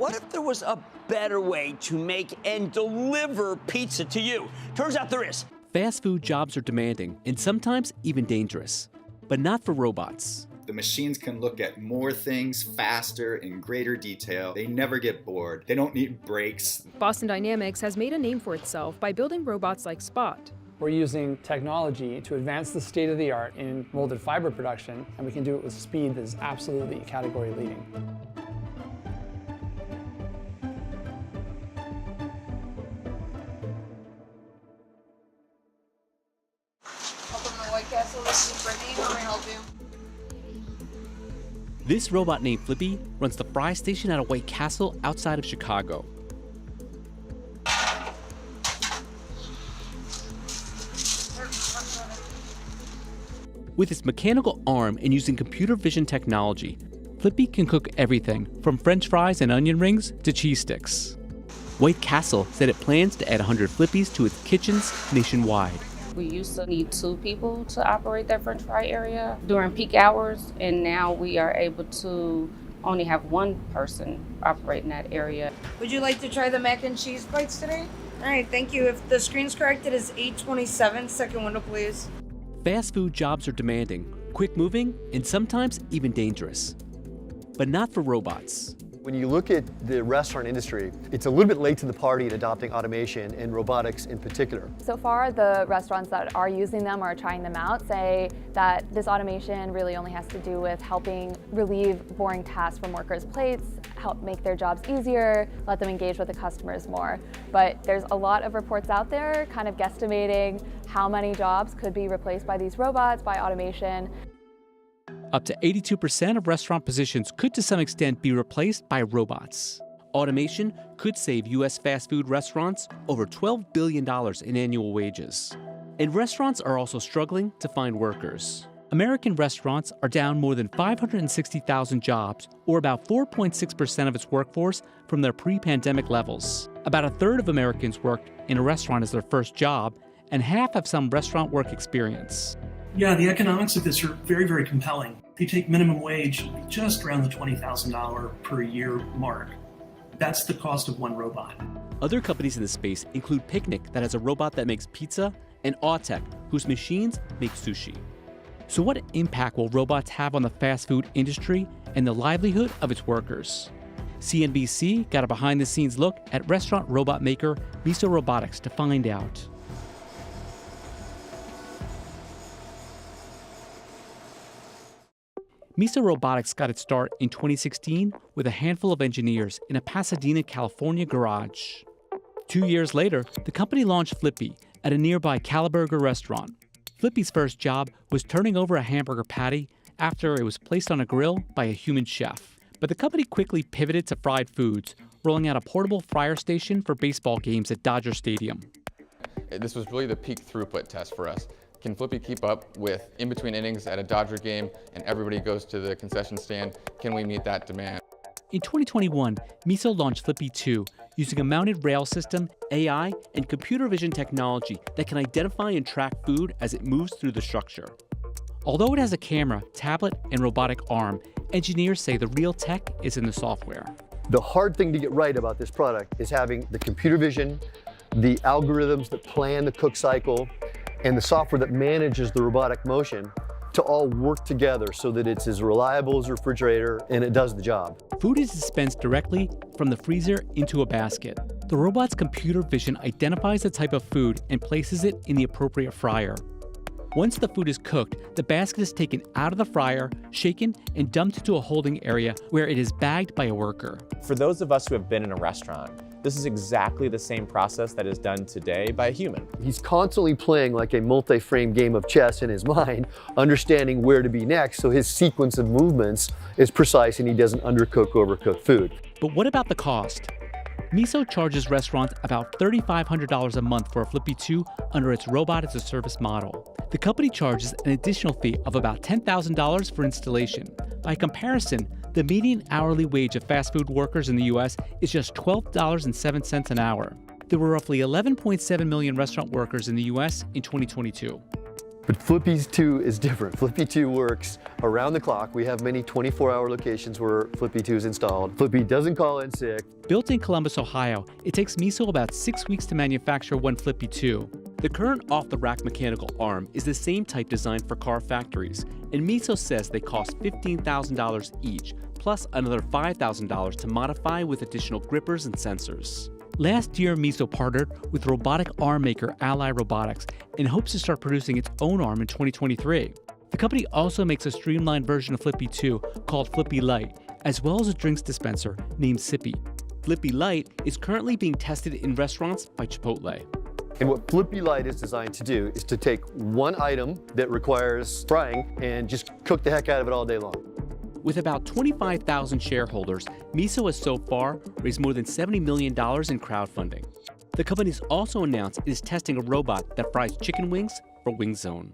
what if there was a better way to make and deliver pizza to you? Turns out there is. Fast food jobs are demanding and sometimes even dangerous, but not for robots. The machines can look at more things faster in greater detail. They never get bored. They don't need breaks. Boston Dynamics has made a name for itself by building robots like Spot. We're using technology to advance the state of the art in molded fiber production, and we can do it with speed that is absolutely category leading. Welcome to White Castle. This is Brittany. How may I help you? This robot named Flippy runs the fry station at a White Castle outside of Chicago. With its mechanical arm and using computer vision technology, Flippy can cook everything from French fries and onion rings to cheese sticks. White Castle said it plans to add 100 Flippies to its kitchens nationwide. We used to need 2 people to operate that French fry area during peak hours, and now we are able to only have 1 person operating that area. Would you like to try the mac and cheese bites today? All right, thank you. If the screen's correct, it is 827. Second window, please. Fast food jobs are demanding, quick moving, and sometimes even dangerous. But not for robots. When you look at the restaurant industry, it's a little bit late to the party in adopting automation and robotics in particular. So far, the restaurants that are using them or trying them out say that this automation really only has to do with helping relieve boring tasks from workers' plates, help make their jobs easier, let them engage with the customers more. But there's a lot of reports out there kind of guesstimating how many jobs could be replaced by these robots, by automation. Up to 82% of restaurant positions could to some extent be replaced by robots. Automation could save U.S. fast food restaurants over $12 billion in annual wages. And restaurants are also struggling to find workers. American restaurants are down more than 560,000 jobs, or about 4.6% of its workforce from their pre-pandemic levels. About a third of Americans worked in a restaurant as their first job, and half have some restaurant work experience. Yeah, the economics of this are very, very compelling. If you take minimum wage, just around the $20,000 per year mark. That's the cost of 1 robot. Other companies in the space include Picnic, that has a robot that makes pizza, and Autech, whose machines make sushi. So what impact will robots have on the fast food industry and the livelihood of its workers? CNBC got a behind-the-scenes look at restaurant robot maker Miso Robotics to find out. Miso Robotics got its start in 2016 with a handful of engineers in a Pasadena, California garage. 2 years later, the company launched Flippy at a nearby Caliburger restaurant. Flippy's first job was turning over a hamburger patty after it was placed on a grill by a human chef. But the company quickly pivoted to fried foods, rolling out a portable fryer station for baseball games at Dodger Stadium. This was really the peak throughput test for us. Can Flippy keep up with in-between innings at a Dodger game and everybody goes to the concession stand? Can we meet that demand? In 2021, Miso launched Flippy 2 using a mounted rail system, AI, and computer vision technology that can identify and track food as it moves through the structure. Although it has a camera, tablet, and robotic arm, engineers say the real tech is in the software. The hard thing to get right about this product is having the computer vision, the algorithms that plan the cook cycle, and the software that manages the robotic motion to all work together so that it's as reliable as a refrigerator and it does the job. Food is dispensed directly from the freezer into a basket. The robot's computer vision identifies the type of food and places it in the appropriate fryer. Once the food is cooked, the basket is taken out of the fryer, shaken, and dumped into a holding area where it is bagged by a worker. For those of us who have been in a restaurant, this is exactly the same process that is done today by a human. He's constantly playing like a multi-frame game of chess in his mind, understanding where to be next, so his sequence of movements is precise and he doesn't undercook or overcook food. But what about the cost? Miso charges restaurants about $3,500 a month for a Flippy 2 under its robot-as-a-service model. The company charges an additional fee of about $10,000 for installation. By comparison, the median hourly wage of fast food workers in the U.S. is just $12.07 an hour. There were roughly 11.7 million restaurant workers in the U.S. in 2022. But Flippy 2 is different. Flippy 2 works around the clock. We have many 24-hour locations where Flippy 2 is installed. Flippy doesn't call in sick. Built in Columbus, Ohio, it takes Miso about 6 weeks to manufacture one Flippy 2. The current off-the-rack mechanical arm is the same type designed for car factories, and Miso says they cost $15,000 each, plus another $5,000 to modify with additional grippers and sensors. Last year, Miso partnered with robotic arm maker Ally Robotics and hopes to start producing its own arm in 2023. The company also makes a streamlined version of Flippy 2 called Flippy Lite, as well as a drinks dispenser named Sippy. Flippy Lite is currently being tested in restaurants by Chipotle. And what Flippy Lite is designed to do is to take one item that requires frying and just cook the heck out of it all day long. With about 25,000 shareholders, Miso has so far raised more than $70 million in crowdfunding. The company's also announced it is testing a robot that fries chicken wings for WingZone.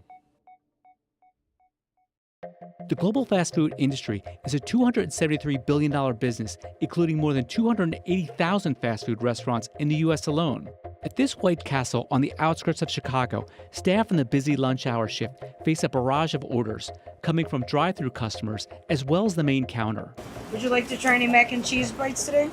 The global fast food industry is a $273 billion business, including more than 280,000 fast food restaurants in the U.S. alone. At this White Castle on the outskirts of Chicago, staff in the busy lunch hour shift face a barrage of orders coming from drive-through customers as well as the main counter. Would you like to try any mac and cheese bites today?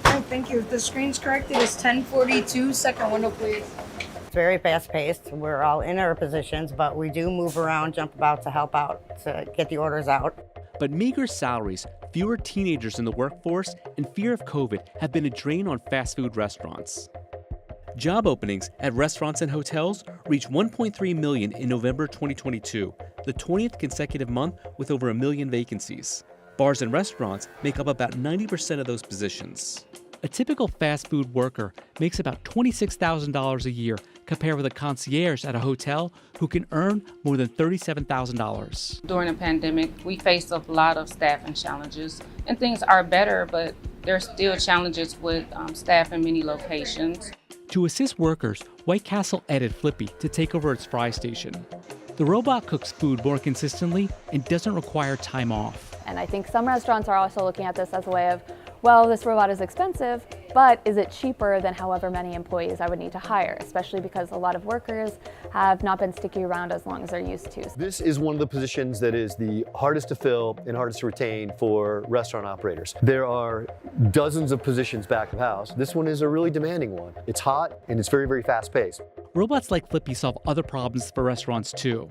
Oh, thank you. If the screen's corrected, it's 10:42. Second window, please. It's very fast-paced. We're all in our positions, but we do move around, jump about to help out to get the orders out. But meager salaries, fewer teenagers in the workforce, and fear of COVID have been a drain on fast food restaurants. Job openings at restaurants and hotels reached 1.3 million in November 2022, the 20th consecutive month with over 1 million vacancies. Bars and restaurants make up about 90% of those positions. A typical fast food worker makes about $26,000 a year, compared with a concierge at a hotel who can earn more than $37,000. During the pandemic, we faced a lot of staffing challenges, and things are better, but there are still challenges with staff in many locations. To assist workers, White Castle added Flippy to take over its fry station. The robot cooks food more consistently and doesn't require time off. And I think some restaurants are also looking at this as a way of, well, this robot is expensive, but is it cheaper than however many employees I would need to hire, especially because a lot of workers have not been sticking around as long as they're used to. This is one of the positions that is the hardest to fill and hardest to retain for restaurant operators. There are dozens of positions back of house. This one is a really demanding one. It's hot and it's very, very fast paced. Robots like Flippy solve other problems for restaurants too.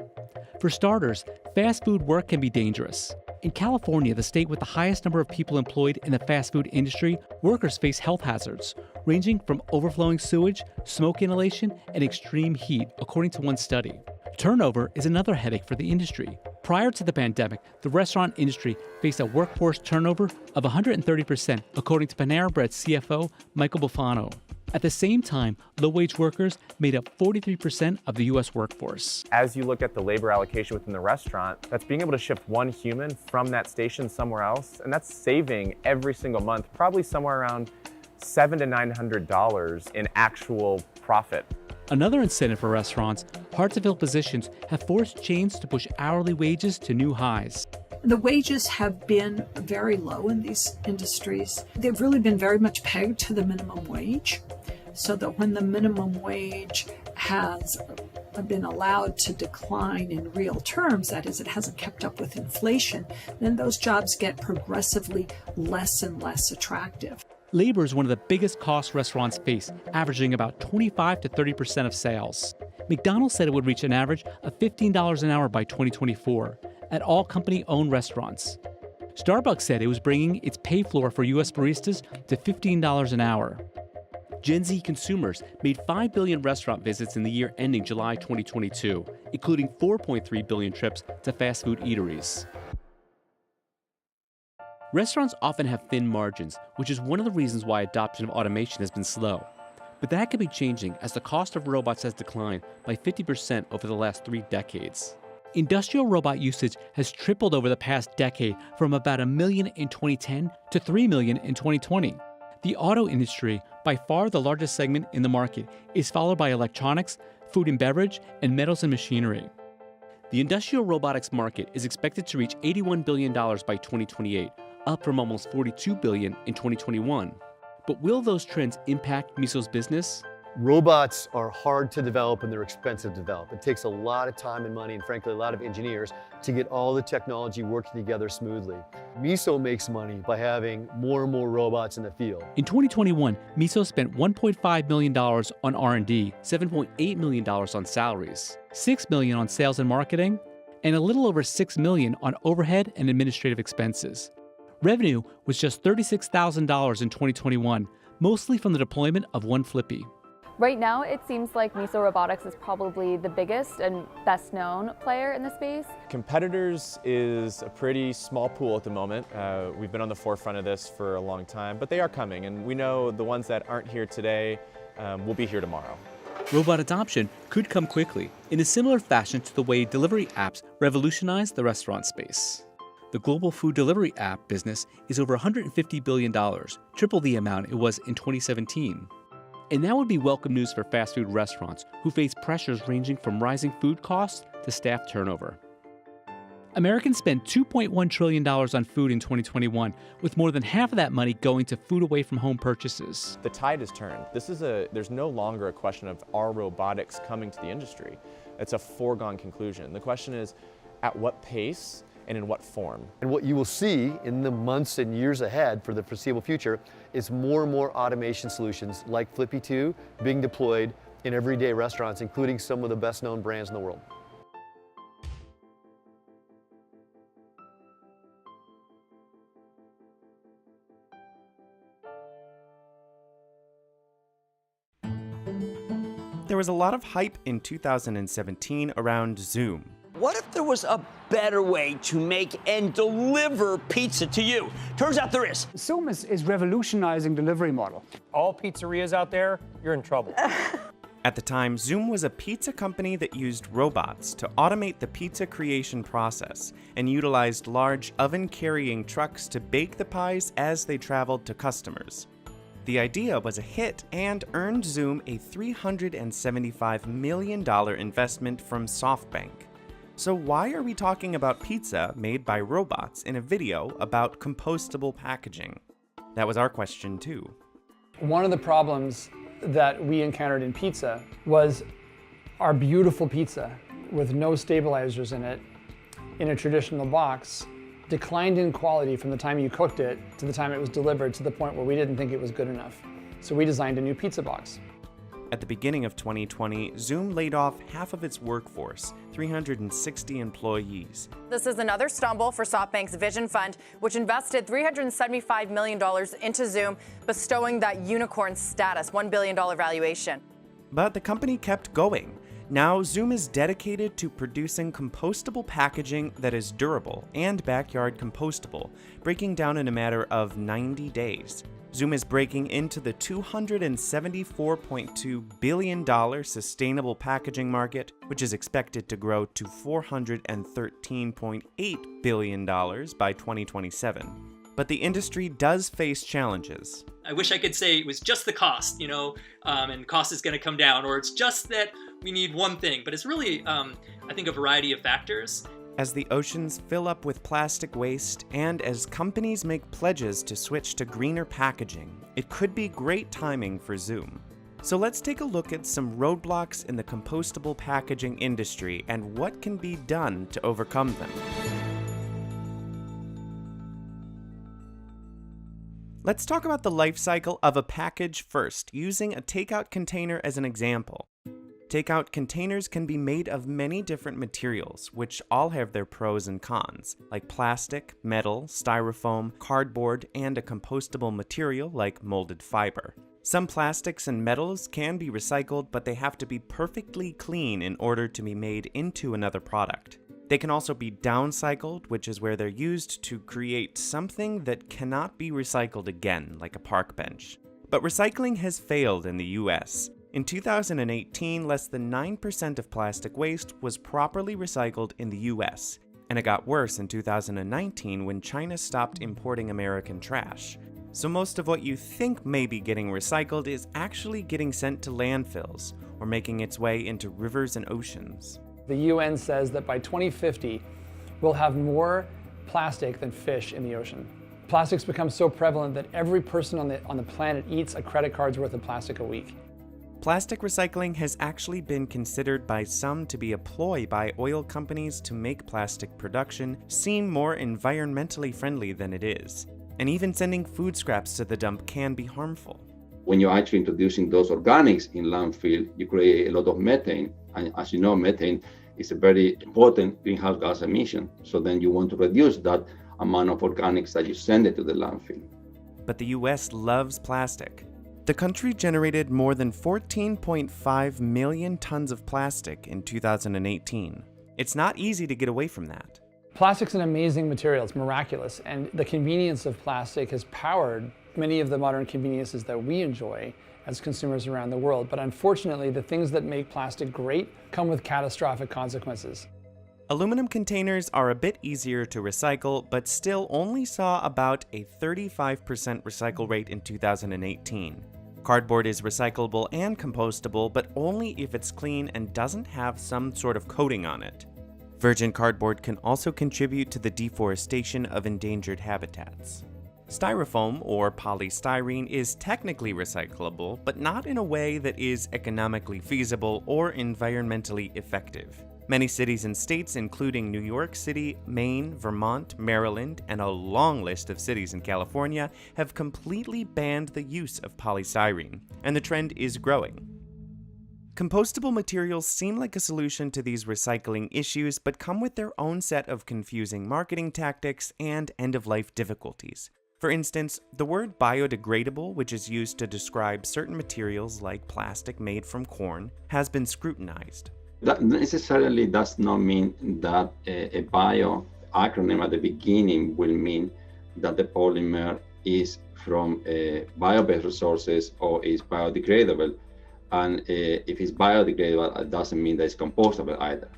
For starters, fast food work can be dangerous. In California, the state with the highest number of people employed in the fast food industry, workers face health hazards, ranging from overflowing sewage, smoke inhalation, and extreme heat, according to one study. Turnover is another headache for the industry. Prior to the pandemic, the restaurant industry faced a workforce turnover of 130%, according to Panera Bread's CFO, Michael Bufano. At the same time, low-wage workers made up 43% of the U.S. workforce. As you look at the labor allocation within the restaurant, that's being able to shift one human from that station somewhere else, and that's saving every single month probably somewhere around $700 to $900 in actual profit. Another incentive for restaurants, hard-to-fill positions have forced chains to push hourly wages to new highs. The wages have been very low in these industries. They've really been very much pegged to the minimum wage, so that when the minimum wage has been allowed to decline in real terms, that is, it hasn't kept up with inflation, then those jobs get progressively less and less attractive. Labor is one of the biggest costs restaurants face, averaging about 25 to 30% of sales. McDonald's said it would reach an average of $15 an hour by 2024 at all company-owned restaurants. Starbucks said it was bringing its pay floor for U.S. baristas to $15 an hour. Gen Z consumers made 5 billion restaurant visits in the year ending July 2022, including 4.3 billion trips to fast food eateries. Restaurants often have thin margins, which is one of the reasons why adoption of automation has been slow. But that could be changing as the cost of robots has declined by 50% over the last 3 decades. Industrial robot usage has tripled over the past decade from about 1 million in 2010 to 3 million in 2020. The auto industry, by far the largest segment in the market, is followed by electronics, food and beverage, and metals and machinery. The industrial robotics market is expected to reach $81 billion by 2028, up from almost $42 billion in 2021. But will those trends impact Miso's business? Robots are hard to develop and they're expensive to develop. It takes a lot of time and money and frankly a lot of engineers to get all the technology working together smoothly. Miso makes money by having more and more robots in the field. In 2021, Miso spent $1.5 million on R&D, $7.8 million on salaries, $6 million on sales and marketing, and a little over $6 million on overhead and administrative expenses. Revenue was just $36,000 in 2021, mostly from the deployment of one Flippy. Right now, it seems like Miso Robotics is probably the biggest and best known player in the space. Competitors is a pretty small pool at the moment. We've been on the forefront of this for a long time, but they are coming, and we know the ones that aren't here today will be here tomorrow. Robot adoption could come quickly, in a similar fashion to the way delivery apps revolutionized the restaurant space. The global food delivery app business is over $150 billion, triple the amount it was in 2017. And that would be welcome news for fast food restaurants who face pressures ranging from rising food costs to staff turnover. Americans spent $2.1 trillion on food in 2021, with more than half of that money going to food away from home purchases. The tide has turned. There's no longer a question of are robotics coming to the industry. It's a foregone conclusion. The question is, at what pace and in what form? And what you will see in the months and years ahead for the foreseeable future is more and more automation solutions like Flippy 2 being deployed in everyday restaurants, including some of the best known brands in the world. There was a lot of hype in 2017 around Zoom. What if there was a better way to make and deliver pizza to you? Turns out there is. Zoom is revolutionizing delivery model. All pizzerias out there, you're in trouble. At the time, Zoom was a pizza company that used robots to automate the pizza creation process and utilized large oven-carrying trucks to bake the pies as they traveled to customers. The idea was a hit and earned Zoom a $375 million investment from SoftBank. So why are we talking about pizza made by robots in a video about compostable packaging? That was our question too. One of the problems that we encountered in pizza was our beautiful pizza with no stabilizers in it, in a traditional box, declined in quality from the time you cooked it to the time it was delivered, to the point where we didn't think it was good enough. So we designed a new pizza box. At the beginning of 2020, Zoom laid off half of its workforce, 360 employees. This is another stumble for SoftBank's Vision Fund, which invested $375 million into Zoom, bestowing that unicorn status, $1 billion valuation. But the company kept going. Now, Zoom is dedicated to producing compostable packaging that is durable and backyard compostable, breaking down in a matter of 90 days. Zoom is breaking into the $274.2 billion sustainable packaging market, which is expected to grow to $413.8 billion by 2027. But the industry does face challenges. I wish I could say it was just the cost, and cost is going to come down, or it's just that we need one thing, but it's really, I think, a variety of factors. As the oceans fill up with plastic waste and as companies make pledges to switch to greener packaging, it could be great timing for Zoom. So let's take a look at some roadblocks in the compostable packaging industry and what can be done to overcome them. Let's talk about the life cycle of a package first, using a takeout container as an example. Takeout containers can be made of many different materials, which all have their pros and cons, like plastic, metal, styrofoam, cardboard, and a compostable material like molded fiber. Some plastics and metals can be recycled, but they have to be perfectly clean in order to be made into another product. They can also be downcycled, which is where they're used to create something that cannot be recycled again, like a park bench. But recycling has failed in the US. In 2018, less than 9% of plastic waste was properly recycled in the US, and it got worse in 2019 when China stopped importing American trash. So most of what you think may be getting recycled is actually getting sent to landfills, or making its way into rivers and oceans. The UN says that by 2050, we'll have more plastic than fish in the ocean. Plastics become so prevalent that every person on the planet eats a credit card's worth of plastic a week. Plastic recycling has actually been considered by some to be a ploy by oil companies to make plastic production seem more environmentally friendly than it is. And even sending food scraps to the dump can be harmful. When you're actually introducing those organics in landfill, you create a lot of methane. And as you know, methane is a very important greenhouse gas emission. So then you want to reduce that amount of organics that you send it to the landfill. But the US loves plastic. The country generated more than 14.5 million tons of plastic in 2018. It's not easy to get away from that. Plastic's an amazing material, it's miraculous, and the convenience of plastic has powered many of the modern conveniences that we enjoy as consumers around the world. But unfortunately, the things that make plastic great come with catastrophic consequences. Aluminum containers are a bit easier to recycle, but still only saw about a 35% recycle rate in 2018. Cardboard is recyclable and compostable, but only if it's clean and doesn't have some sort of coating on it. Virgin cardboard can also contribute to the deforestation of endangered habitats. Styrofoam, or polystyrene, is technically recyclable, but not in a way that is economically feasible or environmentally effective. Many cities and states, including New York City, Maine, Vermont, Maryland, and a long list of cities in California, have completely banned the use of polystyrene, and the trend is growing. Compostable materials seem like a solution to these recycling issues, but come with their own set of confusing marketing tactics and end-of-life difficulties. For instance, the word biodegradable, which is used to describe certain materials like plastic made from corn, has been scrutinized. That necessarily does not mean that a bio acronym at the beginning will mean that the polymer is from bio-based resources or is biodegradable. And if it's biodegradable, it doesn't mean that it's compostable either.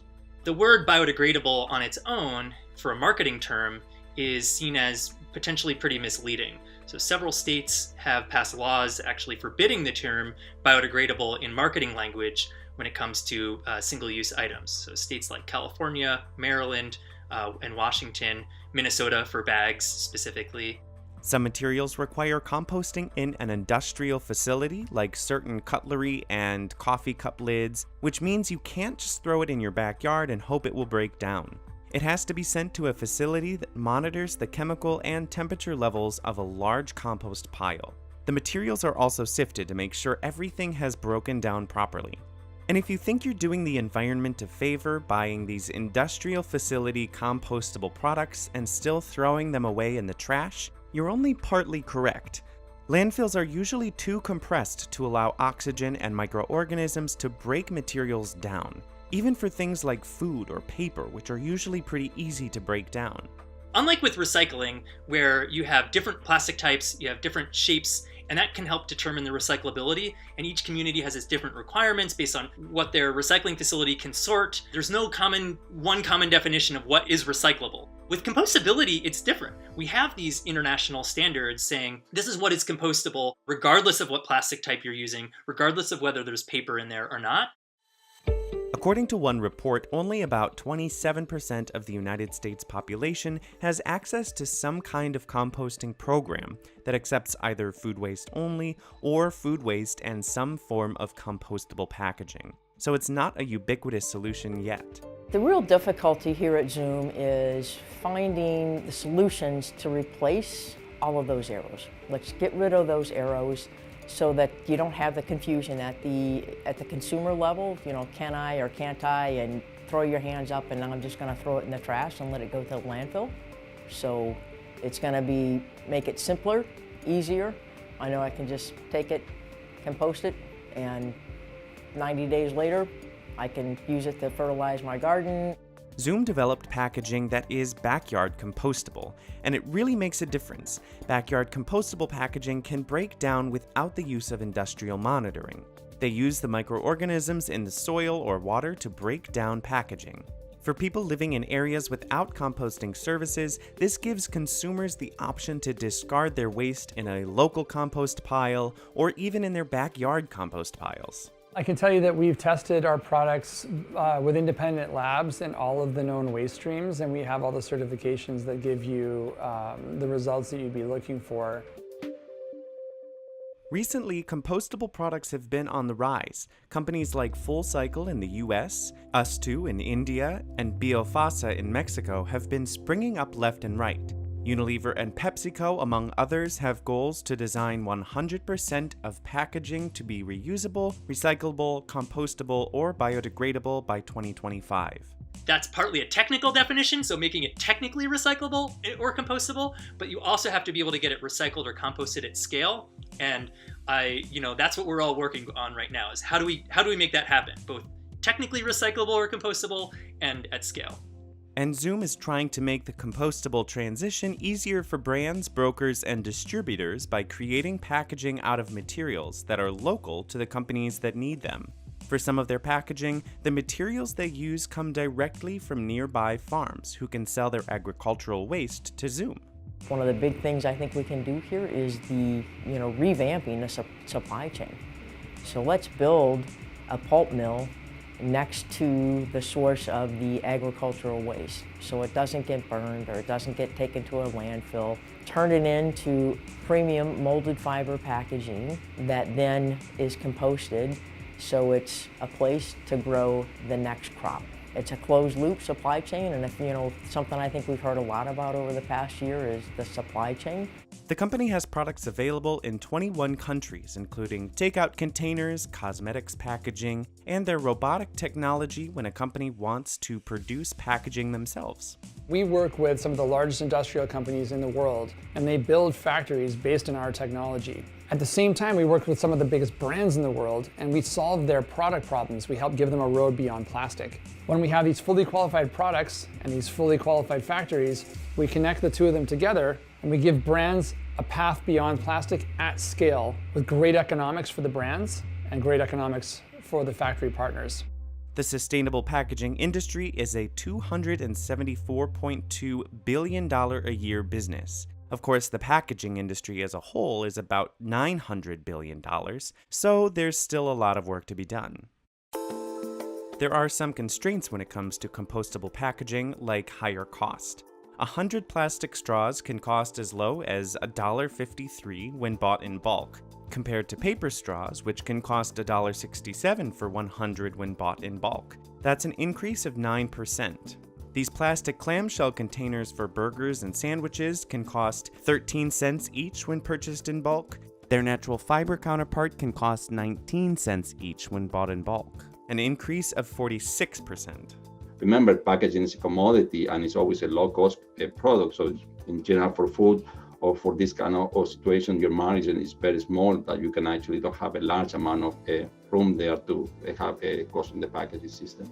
The word biodegradable on its own, for a marketing term, is seen as potentially pretty misleading. So several states have passed laws actually forbidding the term biodegradable in marketing language when it comes to single-use items. So states like California, Maryland, and Washington, Minnesota for bags specifically. Some materials require composting in an industrial facility, like certain cutlery and coffee cup lids, which means you can't just throw it in your backyard and hope it will break down. It has to be sent to a facility that monitors the chemical and temperature levels of a large compost pile. The materials are also sifted to make sure everything has broken down properly. And if you think you're doing the environment a favor buying these industrial facility compostable products and still throwing them away in the trash, you're only partly correct. Landfills are usually too compressed to allow oxygen and microorganisms to break materials down, even for things like food or paper, which are usually pretty easy to break down. Unlike with recycling, where you have different plastic types, you have different shapes, and that can help determine the recyclability, and each community has its different requirements based on what their recycling facility can sort. There's no one common definition of what is recyclable. With compostability, it's different. We have these international standards saying this is what is compostable, regardless of what plastic type you're using, regardless of whether there's paper in there or not. According to one report, only about 27% of the United States population has access to some kind of composting program that accepts either food waste only or food waste and some form of compostable packaging. So it's not a ubiquitous solution yet. The real difficulty here at Zoom is finding the solutions to replace all of those arrows. Let's get rid of those arrows so that you don't have the confusion at the consumer level, you know, can I or can't I, and throw your hands up and I'm just going to throw it in the trash and let it go to the landfill. So it's going to make it simpler, easier. I know I can just take it, compost it, and 90 days later, I can use it to fertilize my garden. Zoom developed packaging that is backyard compostable, and it really makes a difference. Backyard compostable packaging can break down without the use of industrial monitoring. They use the microorganisms in the soil or water to break down packaging. For people living in areas without composting services, this gives consumers the option to discard their waste in a local compost pile or even in their backyard compost piles. I can tell you that we've tested our products with independent labs in all of the known waste streams, and we have all the certifications that give you the results that you'd be looking for. Recently, compostable products have been on the rise. Companies like Full Cycle in the US, Us2 in India, and Biofasa in Mexico have been springing up left and right. Unilever and PepsiCo, among others, have goals to design 100% of packaging to be reusable, recyclable, compostable, or biodegradable by 2025. That's partly a technical definition, so making it technically recyclable or compostable, but you also have to be able to get it recycled or composted at scale. And that's what we're all working on right now, is how do we make that happen, both technically recyclable or compostable and at scale. And Zoom is trying to make the compostable transition easier for brands, brokers, and distributors by creating packaging out of materials that are local to the companies that need them. For some of their packaging, the materials they use come directly from nearby farms who can sell their agricultural waste to Zoom. One of the big things I think we can do here is revamping the supply chain. So let's build a pulp mill next to the source of the agricultural waste, so it doesn't get burned or it doesn't get taken to a landfill. Turn it into premium molded fiber packaging that then is composted, so it's a place to grow the next crop. It's a closed loop supply chain, and if something I think we've heard a lot about over the past year is the supply chain. The company has products available in 21 countries, including takeout containers, cosmetics packaging, and their robotic technology when a company wants to produce packaging themselves. We work with some of the largest industrial companies in the world, and they build factories based on our technology. At the same time, we work with some of the biggest brands in the world, and we solve their product problems. We help give them a road beyond plastic. When we have these fully qualified products and these fully qualified factories, we connect the two of them together, and we give brands a path beyond plastic at scale with great economics for the brands and great economics for the factory partners. The sustainable packaging industry is a $274.2 billion a year business. Of course, the packaging industry as a whole is about $900 billion, so there's still a lot of work to be done. There are some constraints when it comes to compostable packaging, like higher cost. 100 plastic straws can cost as low as $1.53 when bought in bulk, compared to paper straws, which can cost $1.67 for 100 when bought in bulk. That's an increase of 9%. These plastic clamshell containers for burgers and sandwiches can cost 13 cents each when purchased in bulk. Their natural fiber counterpart can cost 19 cents each when bought in bulk, an increase of 46%. Remember, packaging is a commodity and it's always a low-cost product. So in general, for food or for this kind of situation, your margin is very small, that you can actually don't have a large amount of room there to have a cost in the packaging system.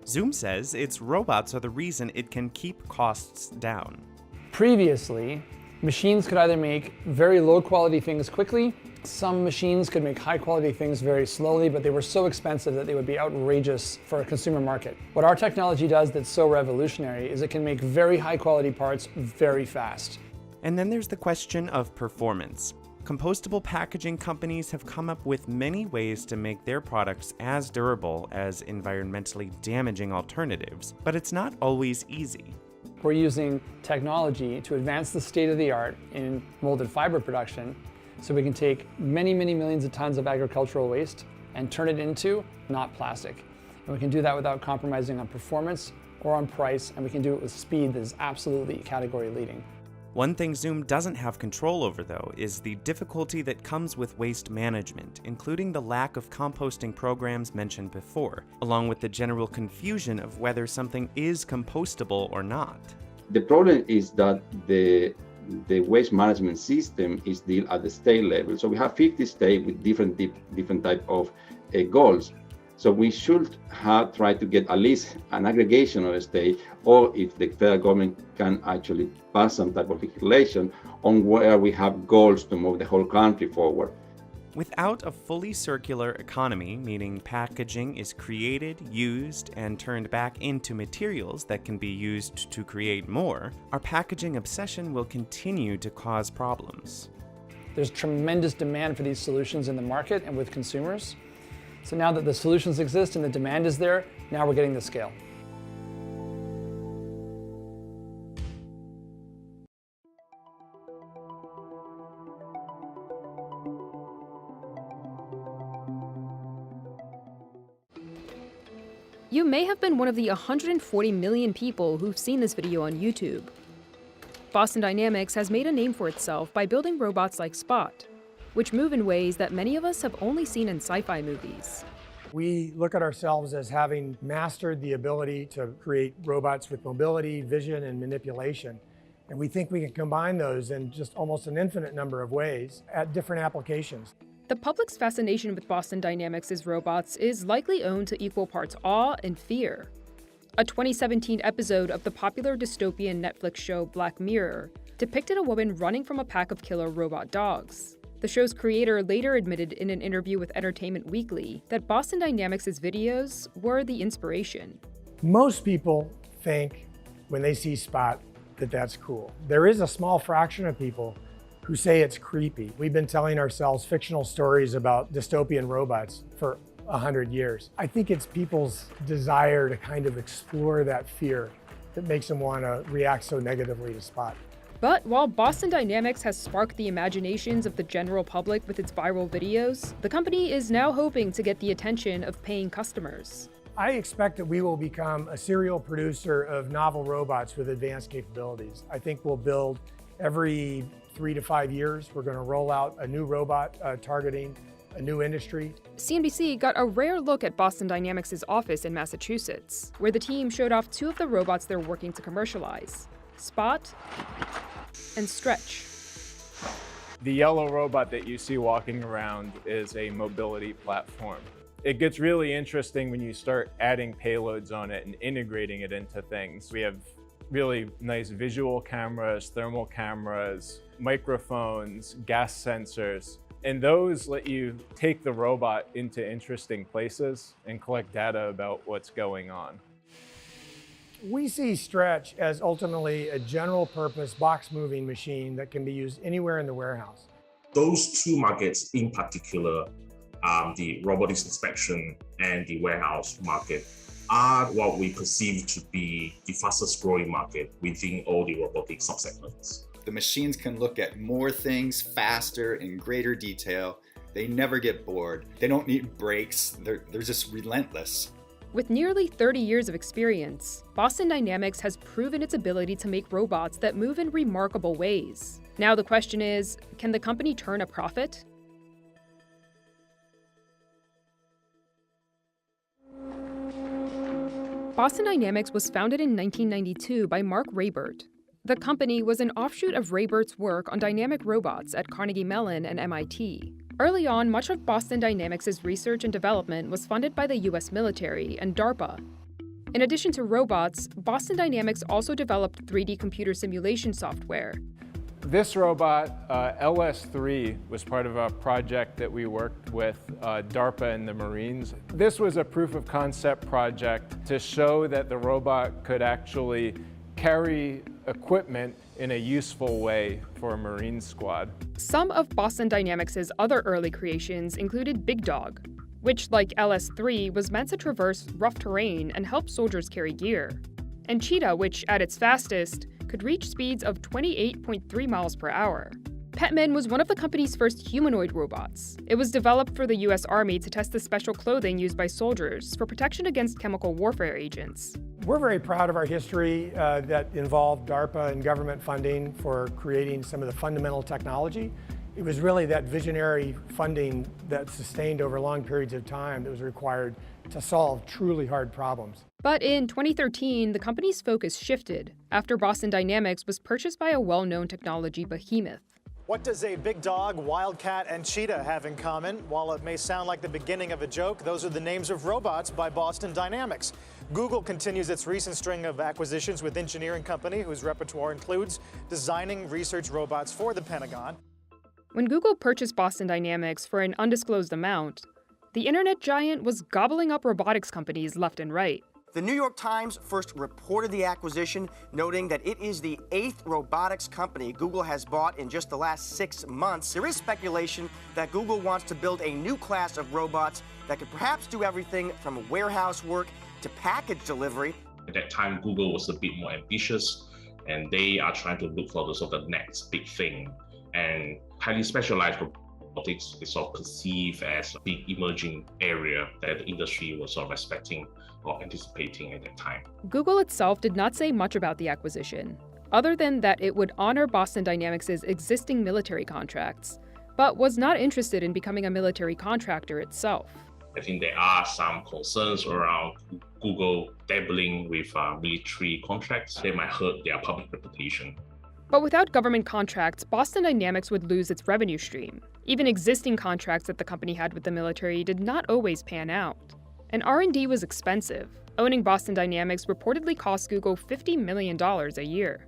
Zoom says its robots are the reason it can keep costs down. Previously, machines could either make very low quality things quickly. Some machines could make high quality things very slowly, but they were so expensive that they would be outrageous for a consumer market. What our technology does that's so revolutionary is it can make very high quality parts very fast. And then there's the question of performance. Compostable packaging companies have come up with many ways to make their products as durable as environmentally damaging alternatives, but it's not always easy. We're using technology to advance the state of the art in molded fiber production, so we can take many, many millions of tons of agricultural waste and turn it into not plastic. And we can do that without compromising on performance or on price, and we can do it with speed that is absolutely category leading. One thing Zoom doesn't have control over, though, is the difficulty that comes with waste management, including the lack of composting programs mentioned before, along with the general confusion of whether something is compostable or not. The problem is that the waste management system is still at the state level. So we have 50 states with different type of goals. So we should have tried to get at least an aggregation of a state, or if the federal government can actually pass some type of legislation on where we have goals to move the whole country forward. Without a fully circular economy, meaning packaging is created, used, and turned back into materials that can be used to create more, our packaging obsession will continue to cause problems. There's tremendous demand for these solutions in the market and with consumers. So now that the solutions exist and the demand is there, now we're getting the scale. You may have been one of the 140 million people who've seen this video on YouTube. Boston Dynamics has made a name for itself by building robots like Spot, which move in ways that many of us have only seen in sci-fi movies. We look at ourselves as having mastered the ability to create robots with mobility, vision, and manipulation. And we think we can combine those in just almost an infinite number of ways at different applications. The public's fascination with Boston Dynamics' robots is likely owned to equal parts awe and fear. A 2017 episode of the popular dystopian Netflix show Black Mirror depicted a woman running from a pack of killer robot dogs. The show's creator later admitted in an interview with Entertainment Weekly that Boston Dynamics' videos were the inspiration. Most people think when they see Spot that that's cool. There is a small fraction of people who say it's creepy. We've been telling ourselves fictional stories about dystopian robots for 100 years. I think it's people's desire to kind of explore that fear that makes them want to react so negatively to Spot. But while Boston Dynamics has sparked the imaginations of the general public with its viral videos, the company is now hoping to get the attention of paying customers. I expect that we will become a serial producer of novel robots with advanced capabilities. I think we'll build every 3 to 5 years. We're going to roll out a new robot targeting a new industry. CNBC got a rare look at Boston Dynamics' office in Massachusetts, where the team showed off 2 of the robots they're working to commercialize, Spot and Stretch. The yellow robot that you see walking around is a mobility platform. It gets really interesting when you start adding payloads on it and integrating it into things. We have really nice visual cameras, thermal cameras, microphones, gas sensors, and those let you take the robot into interesting places and collect data about what's going on. We see Stretch as ultimately a general purpose box moving machine that can be used anywhere in the warehouse. Those 2 markets in particular, the robotics inspection and the warehouse market, are what we perceive to be the fastest growing market within all the robotic subsegments. The machines can look at more things faster in greater detail. They never get bored. They don't need breaks. They're just relentless. With nearly 30 years of experience, Boston Dynamics has proven its ability to make robots that move in remarkable ways. Now the question is, can the company turn a profit? Boston Dynamics was founded in 1992 by Mark Raybert. The company was an offshoot of Raybert's work on dynamic robots at Carnegie Mellon and MIT. Early on, much of Boston Dynamics' research and development was funded by the US military and DARPA. In addition to robots, Boston Dynamics also developed 3D computer simulation software. This robot, LS3, was part of a project that we worked with DARPA and the Marines. This was a proof of concept project to show that the robot could actually carry equipment in a useful way for a Marine squad. Some of Boston Dynamics' other early creations included Big Dog, which, like LS3, was meant to traverse rough terrain and help soldiers carry gear, and Cheetah, which, at its fastest, could reach speeds of 28.3 miles per hour. Petman was one of the company's first humanoid robots. It was developed for the US Army to test the special clothing used by soldiers for protection against chemical warfare agents. We're very proud of our history that involved DARPA and government funding for creating some of the fundamental technology. It was really that visionary funding that sustained over long periods of time that was required to solve truly hard problems. But in 2013, the company's focus shifted after Boston Dynamics was purchased by a well-known technology behemoth. What does a Big Dog, Wildcat, and Cheetah have in common? While it may sound like the beginning of a joke, those are the names of robots by Boston Dynamics. Google continues its recent string of acquisitions with engineering company whose repertoire includes designing research robots for the Pentagon. When Google purchased Boston Dynamics for an undisclosed amount, the internet giant was gobbling up robotics companies left and right. The New York Times first reported the acquisition, noting that it is the 8th robotics company Google has bought in just the last 6 months. There is speculation that Google wants to build a new class of robots that could perhaps do everything from warehouse work to package delivery. At that time, Google was a bit more ambitious, and they are trying to look for the sort of next big thing. And highly specialized robotics is sort of perceived as a big emerging area that the industry was sort of expecting or anticipating at that time. Google itself did not say much about the acquisition, other than that it would honor Boston Dynamics' existing military contracts, but was not interested in becoming a military contractor itself. I think there are some concerns around Google dabbling with military contracts. They might hurt their public reputation. But without government contracts, Boston Dynamics would lose its revenue stream. Even existing contracts that the company had with the military did not always pan out. And R&D was expensive. Owning Boston Dynamics reportedly cost Google $50 million a year.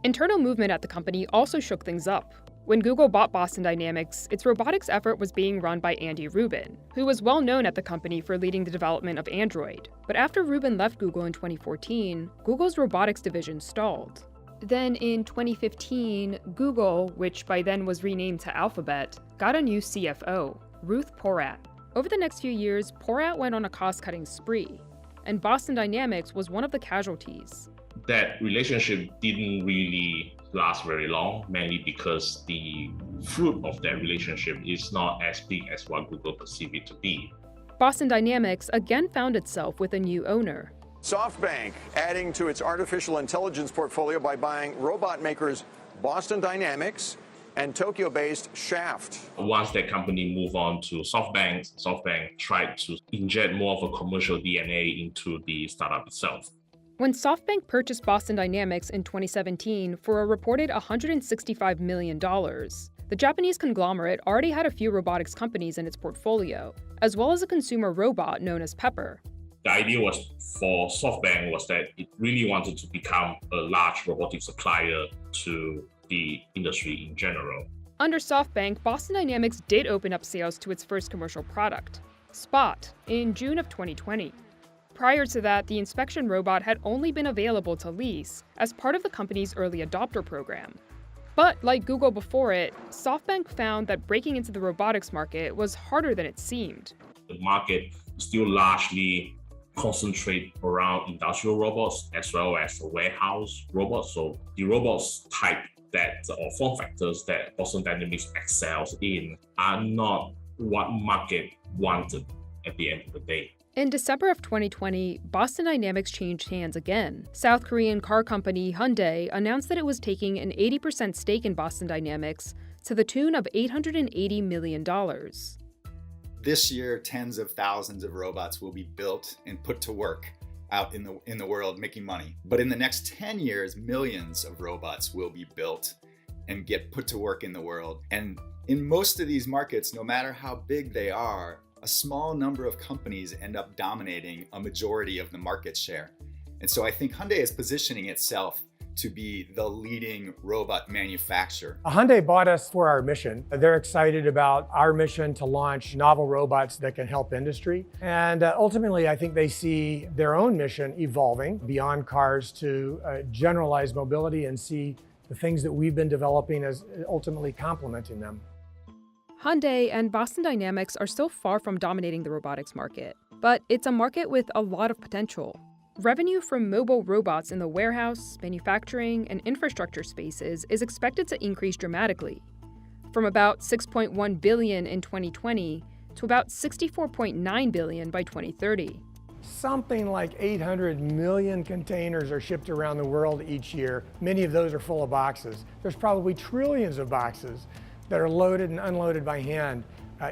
Internal movement at the company also shook things up. When Google bought Boston Dynamics, its robotics effort was being run by Andy Rubin, who was well known at the company for leading the development of Android. But after Rubin left Google in 2014, Google's robotics division stalled. Then in 2015, Google, which by then was renamed to Alphabet, got a new CFO, Ruth Porat. Over the next few years, Porat went on a cost-cutting spree, and Boston Dynamics was one of the casualties. That relationship didn't really last very long, mainly because the fruit of that relationship is not as big as what Google perceived it to be. Boston Dynamics again found itself with a new owner. SoftBank adding to its artificial intelligence portfolio by buying robot makers Boston Dynamics and Tokyo-based Shaft. Once that company moved on to SoftBank tried to inject more of a commercial DNA into the startup itself. When SoftBank purchased Boston Dynamics in 2017 for a reported $165 million, the Japanese conglomerate already had a few robotics companies in its portfolio, as well as a consumer robot known as Pepper. The idea was for SoftBank was that it really wanted to become a large robotic supplier to the industry in general. Under SoftBank, Boston Dynamics did open up sales to its first commercial product, Spot, in June of 2020. Prior to that, the inspection robot had only been available to lease as part of the company's early adopter program. But like Google before it, SoftBank found that breaking into the robotics market was harder than it seemed. The market still largely concentrates around industrial robots as well as warehouse robots. So the robots type or form factors that Boston Dynamics excels in are not what market wanted at the end of the day. In December of 2020, Boston Dynamics changed hands again. South Korean car company Hyundai announced that it was taking an 80% stake in Boston Dynamics to the tune of $880 million. This year, tens of thousands of robots will be built and put to work out in the world making money. But in the next 10 years, millions of robots will be built and get put to work in the world. And in most of these markets, no matter how big they are, a small number of companies end up dominating a majority of the market share. And so I think Hyundai is positioning itself to be the leading robot manufacturer. Hyundai bought us for our mission. They're excited about our mission to launch novel robots that can help industry. And ultimately, I think they see their own mission evolving beyond cars to generalize mobility and see the things that we've been developing as ultimately complementing them. Hyundai and Boston Dynamics are still far from dominating the robotics market, but it's a market with a lot of potential. Revenue from mobile robots in the warehouse, manufacturing, and infrastructure spaces is expected to increase dramatically, from about $6.1 billion in 2020 to about $64.9 billion by 2030. Something like 800 million containers are shipped around the world each year. Many of those are full of boxes. There's probably trillions of boxes that are loaded and unloaded by hand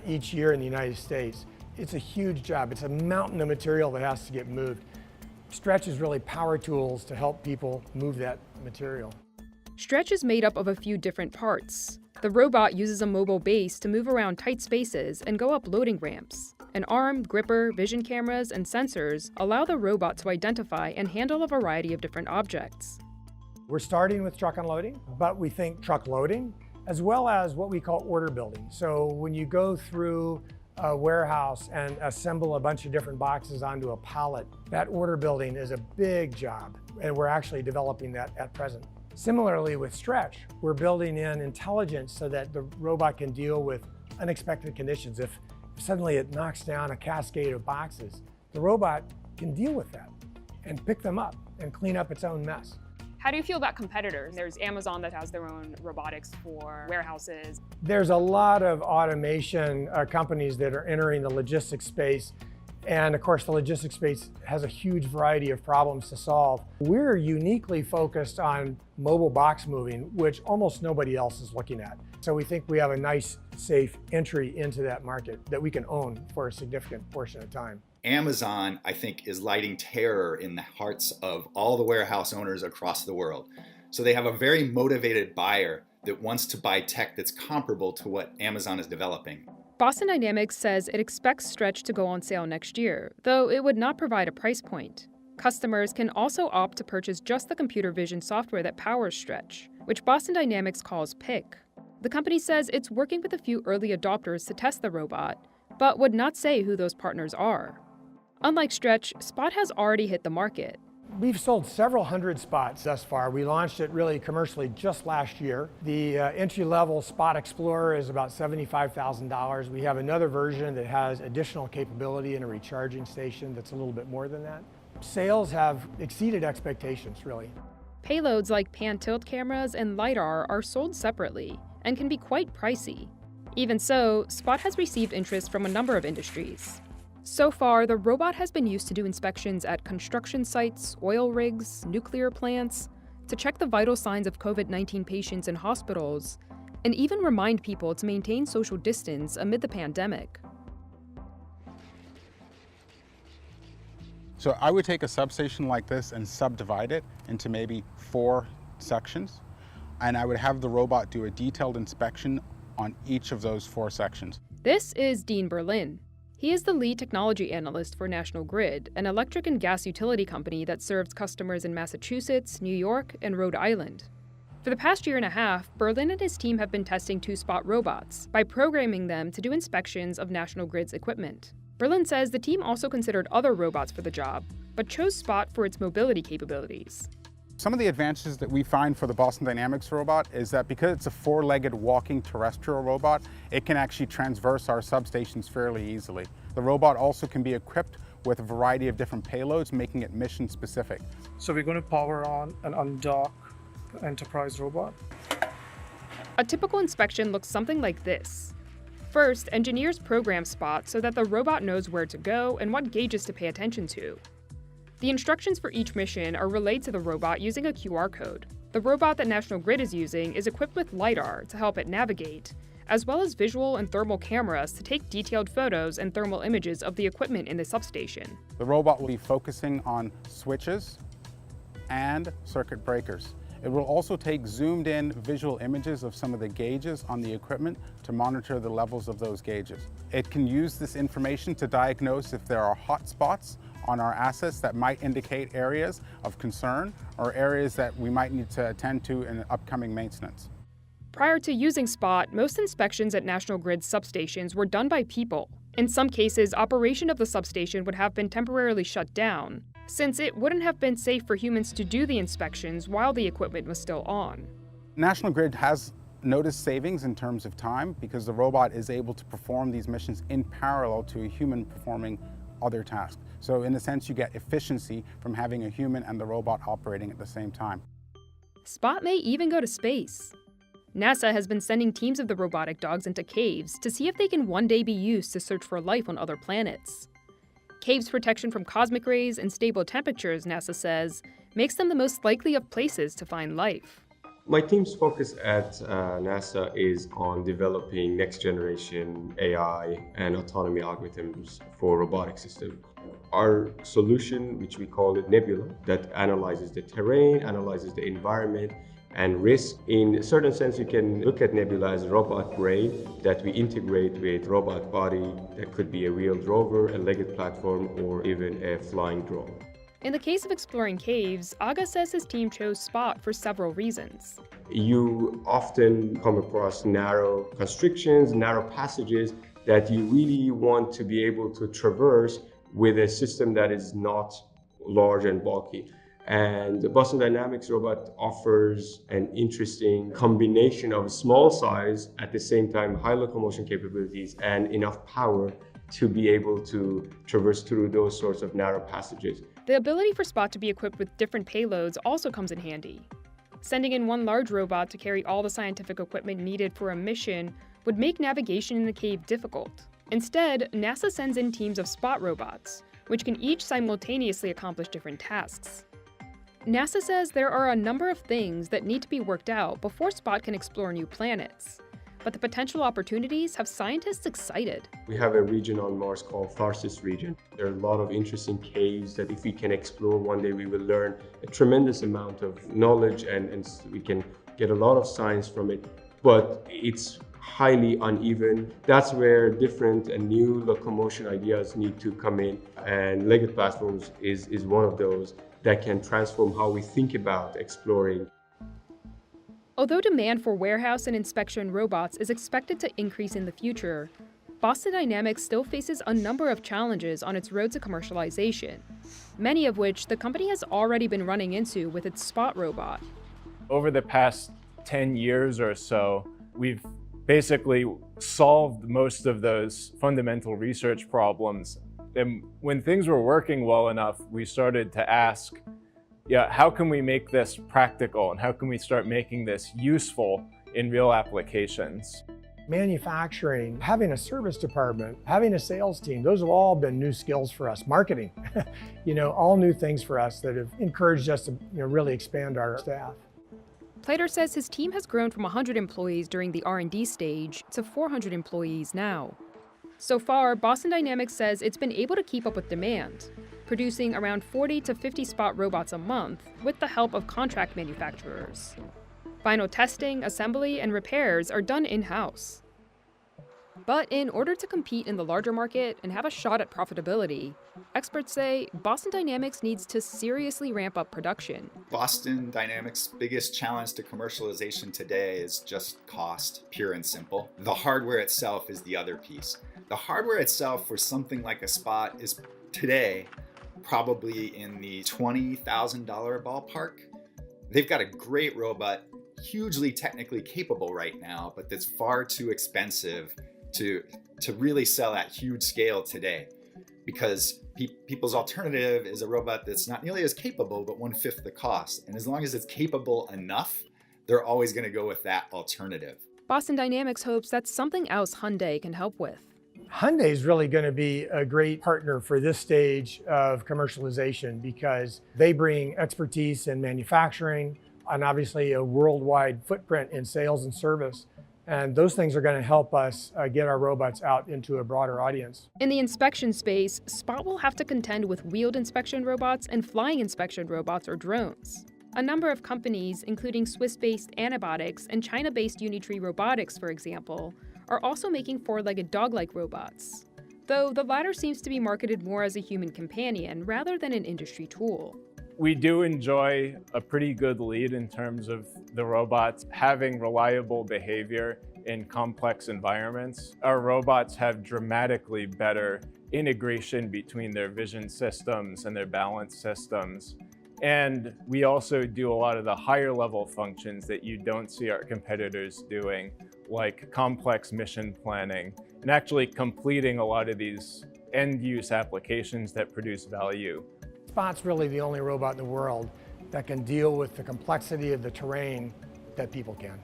each year in the United States. It's a huge job. It's a mountain of material that has to get moved. Stretch is really power tools to help people move that material. Stretch is made up of a few different parts. The robot uses a mobile base to move around tight spaces and go up loading ramps. An arm, gripper, vision cameras, and sensors allow the robot to identify and handle a variety of different objects. We're starting with truck unloading, but we think truck loading, as well as what we call order building. So when you go through a warehouse and assemble a bunch of different boxes onto a pallet, that order building is a big job, and we're actually developing that at present. Similarly with Stretch, we're building in intelligence so that the robot can deal with unexpected conditions. If suddenly it knocks down a cascade of boxes, the robot can deal with that and pick them up and clean up its own mess. How do you feel about competitors? There's Amazon that has their own robotics for warehouses. There's a lot of automation companies that are entering the logistics space, And of course, the logistics space has a huge variety of problems to solve. We're uniquely focused on mobile box moving, which almost nobody else is looking at. So we think we have a nice, safe entry into that market that we can own for a significant portion of time. Amazon, I think, is lighting terror in the hearts of all the warehouse owners across the world. So they have a very motivated buyer that wants to buy tech that's comparable to what Amazon is developing. Boston Dynamics says it expects Stretch to go on sale next year, though it would not provide a price point. Customers can also opt to purchase just the computer vision software that powers Stretch, which Boston Dynamics calls PIC. The company says it's working with a few early adopters to test the robot, but would not say who those partners are. Unlike Stretch, Spot has already hit the market. We've sold several hundred Spots thus far. We launched it really commercially just last year. The entry-level Spot Explorer is about $75,000. We have another version that has additional capability and a recharging station that's a little bit more than that. Sales have exceeded expectations, really. Payloads like pan-tilt cameras and LiDAR are sold separately and can be quite pricey. Even so, Spot has received interest from a number of industries. So far, the robot has been used to do inspections at construction sites, oil rigs, nuclear plants, to check the vital signs of COVID-19 patients in hospitals, and even remind people to maintain social distance amid the pandemic. So I would take a substation like this and subdivide it into maybe 4 sections, and I would have the robot do a detailed inspection on each of those 4 sections. This is Dean Berlin. He is the lead technology analyst for National Grid, an electric and gas utility company that serves customers in Massachusetts, New York, and Rhode Island. For the past year and a half, Berlin and his team have been testing 2 Spot robots by programming them to do inspections of National Grid's equipment. Berlin says the team also considered other robots for the job, but chose Spot for its mobility capabilities. Some of the advantages that we find for the Boston Dynamics robot is that because it's a 4-legged walking terrestrial robot, it can actually transverse our substations fairly easily. The robot also can be equipped with a variety of different payloads, making it mission specific. So we're going to power on and undock the Enterprise robot. A typical inspection looks something like this. First, engineers program Spot so that the robot knows where to go and what gauges to pay attention to. The instructions for each mission are relayed to the robot using a QR code. The robot that National Grid is using is equipped with LiDAR to help it navigate, as well as visual and thermal cameras to take detailed photos and thermal images of the equipment in the substation. The robot will be focusing on switches and circuit breakers. It will also take zoomed-in visual images of some of the gauges on the equipment to monitor the levels of those gauges. It can use this information to diagnose if there are hot spots on our assets that might indicate areas of concern or areas that we might need to attend to in upcoming maintenance. Prior to using Spot, most inspections at National Grid's substations were done by people. In some cases, operation of the substation would have been temporarily shut down, since it wouldn't have been safe for humans to do the inspections while the equipment was still on. National Grid has noticed savings in terms of time because the robot is able to perform these missions in parallel to a human performing other tasks. So in a sense, you get efficiency from having a human and the robot operating at the same time. Spot may even go to space. NASA has been sending teams of the robotic dogs into caves to see if they can one day be used to search for life on other planets. Caves' protection from cosmic rays and stable temperatures, NASA says, makes them the most likely of places to find life. My team's focus at NASA is on developing next-generation AI and autonomy algorithms for robotic systems. Our solution, which we call it Nebula, that analyzes the terrain, analyzes the environment, and risk. In a certain sense, you can look at Nebula as a robot brain that we integrate with robot body that could be a wheeled rover, a legged platform, or even a flying drone. In the case of exploring caves, Aga says his team chose Spot for several reasons. You often come across narrow constrictions, narrow passages that you really want to be able to traverse with a system that is not large and bulky. And the Boston Dynamics robot offers an interesting combination of small size, at the same time high locomotion capabilities and enough power to be able to traverse through those sorts of narrow passages. The ability for Spot to be equipped with different payloads also comes in handy. Sending in one large robot to carry all the scientific equipment needed for a mission would make navigation in the cave difficult. Instead, NASA sends in teams of spot robots, which can each simultaneously accomplish different tasks. NASA says there are a number of things that need to be worked out before Spot can explore new planets, but the potential opportunities have scientists excited. We have a region on Mars called Tharsis region. There are a lot of interesting caves that if we can explore one day, we will learn a tremendous amount of knowledge and we can get a lot of science from it, but it's highly uneven. That's where different and new locomotion ideas need to come in, and Legged platforms is one of those that can transform how we think about exploring. Although demand for warehouse and inspection robots is expected to increase in the future, Boston Dynamics still faces a number of challenges on its road to commercialization, many of which the company has already been running into with its Spot robot. Over the past 10 years or so, we've basically solved most of those fundamental research problems. And when things were working well enough, we started to ask, how can we make this practical and how can we start making this useful in real applications? Manufacturing, having a service department, having a sales team, those have all been new skills for us. Marketing, all new things for us that have encouraged us to really expand our staff. Plater says his team has grown from 100 employees during the R&D stage to 400 employees now. So far, Boston Dynamics says it's been able to keep up with demand, producing around 40 to 50 Spot robots a month with the help of contract manufacturers. Final testing, assembly, and repairs are done in-house. But in order to compete in the larger market and have a shot at profitability, experts say Boston Dynamics needs to seriously ramp up production. Boston Dynamics' biggest challenge to commercialization today is just cost, pure and simple. The hardware itself is the other piece. The hardware itself for something like a Spot is today probably in the $20,000 ballpark. They've got a great robot, hugely technically capable right now, but that's far too expensive to really sell at huge scale today, because people's alternative is a robot that's not nearly as capable, but 1/5 the cost. And as long as it's capable enough, they're always going to go with that alternative. Boston Dynamics hopes that's something else Hyundai can help with. Hyundai is really going to be a great partner for this stage of commercialization because they bring expertise in manufacturing and obviously a worldwide footprint in sales and service. And those things are going to help us get our robots out into a broader audience. In the inspection space, Spot will have to contend with wheeled inspection robots and flying inspection robots or drones. A number of companies, including Swiss-based Antibiotics and China-based Unitree Robotics, for example, are also making four-legged dog-like robots, though the latter seems to be marketed more as a human companion rather than an industry tool. We do enjoy a pretty good lead in terms of the robots having reliable behavior in complex environments. Our robots have dramatically better integration between their vision systems and their balance systems. And we also do a lot of the higher level functions that you don't see our competitors doing, like complex mission planning and actually completing a lot of these end-use applications that produce value. Spot's really the only robot in the world that can deal with the complexity of the terrain that people can.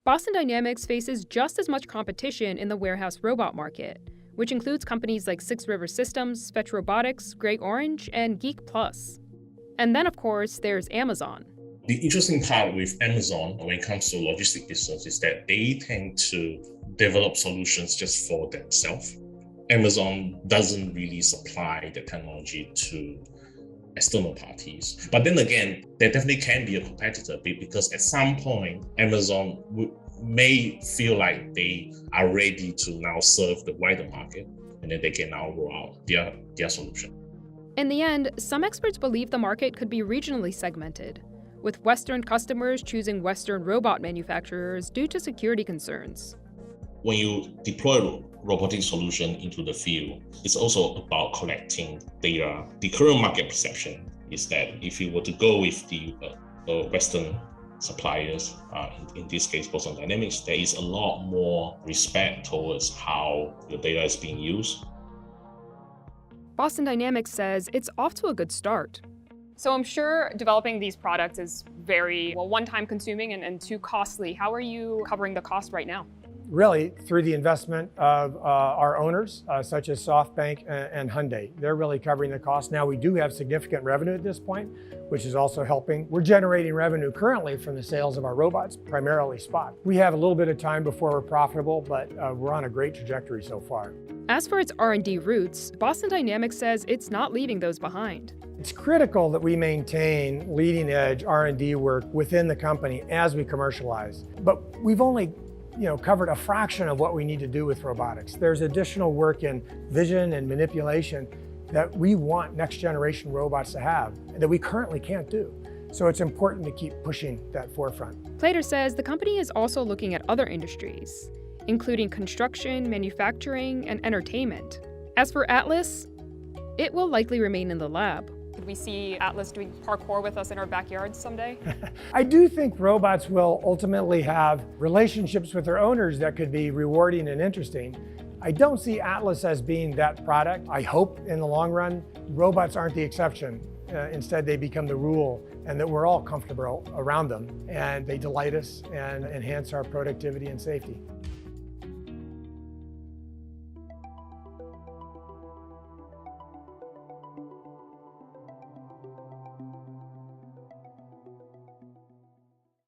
Boston Dynamics faces just as much competition in the warehouse robot market, which includes companies like Six River Systems, Fetch Robotics, Gray Orange, and Geek Plus. And then, of course, there's Amazon. The interesting part with Amazon when it comes to logistic business is that they tend to develop solutions just for themselves. Amazon doesn't really supply the technology to external parties. But then again, there definitely can be a competitor because at some point, Amazon may feel like they are ready to now serve the wider market, and then they can now roll out their solution. In the end, some experts believe the market could be regionally segmented, with Western customers choosing Western robot manufacturers due to security concerns. When you deploy a robotic solution into the field, it's also about collecting data. The current market perception is that if you were to go with the Western suppliers, in this case Boston Dynamics, there is a lot more respect towards how the data is being used. Boston Dynamics says it's off to a good start. So I'm sure developing these products is very, one-time consuming and too costly. How are you covering the cost right now? really through the investment of our owners, such as SoftBank and Hyundai. They're really covering the cost. Now we do have significant revenue at this point, which is also helping. We're generating revenue currently from the sales of our robots, primarily Spot. We have a little bit of time before we're profitable, but we're on a great trajectory so far. As for its R&D roots, Boston Dynamics says it's not leaving those behind. It's critical that we maintain leading-edge R&D work within the company as we commercialize. But we've only covered a fraction of what we need to do with robotics. There's additional work in vision and manipulation that we want next-generation robots to have that we currently can't do. So it's important to keep pushing that forefront. Plater says the company is also looking at other industries, including construction, manufacturing, and entertainment. As for Atlas, it will likely remain in the lab. Could we see Atlas doing parkour with us in our backyards someday? I do think robots will ultimately have relationships with their owners that could be rewarding and interesting. I don't see Atlas as being that product. I hope in the long run, robots aren't the exception. Instead, they become the rule and that we're all comfortable around them and they delight us and enhance our productivity and safety.